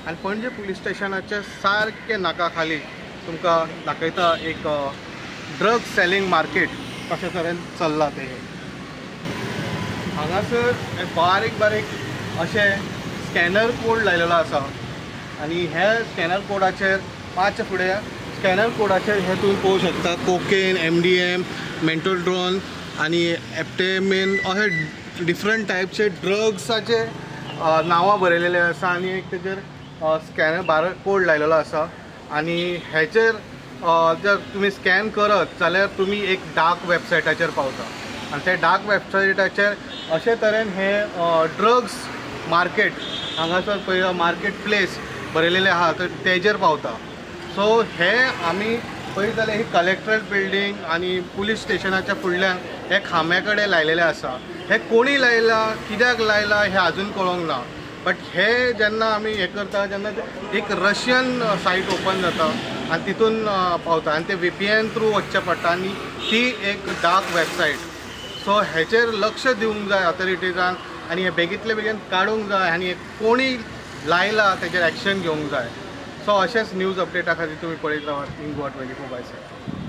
आनी पणजे पुलीस स्टेशनाचे सारके नाका खाली तुमकां दाखयता एक ड्रग सेलिंग मार्केट कशे तरेन चल्ला ते। हांगासर बारीक बारीक अशे स्कॅनर कोड लायलेलो आसा आनी हे स्कॅनर कोडाचेर मातशे फुडें स्कॅनर कोडाचेर हे तुम्ही पळोवंक शकता कोकेन, MDM, मेंटोड्रोन आनी एप्टेमीन अशे डिफरंट टायपचे ड्रग्साचे नांवां बरयलेले आसा आनी एक तेजेर स्कॅनर बार कोड लायलेलो आसा आनी हेचेर जर तुम्ही स्कॅन करत जाल्यार तुम्ही एक डार्क वेबसायटाचेर पावता आनी ते डार्क वेबसायटाचेर अशे तरेन हे ड्रग्स मार्केट हांगासर पळय मार्केट प्लेस बरयलेले आहा तर तेजेर पावता। सो हे आमी पळयत जाल्यार ही कलेक्टरेट बिल्डींग आनी पुलीस स्टेशनाच्या फुडल्यान हे खांब्या कडेन लायलेले आसा। हे कोणी लायला कित्याक लायला हे अजून कळोंक ना, बट हे जेन्ना आमी हे करता जेन्ना एक रशियन सायट ओपन जाता आनी तितून पावता आनी ते VPN थ्रू वचचें पडटा आनी ती एक डार्क वेबसायट। सो हेचेर लक्ष दिवंक जाय ऑथॉरिटीजान आनी हे बेगींतले बेगीन काडूंक जाय आनी कोणी लायला तेजेर एक्शन घेवंक जाय। सो अशेंच न्यूज अपडेटा खातीर तुमी पळयत रावात इंगवा 24/7।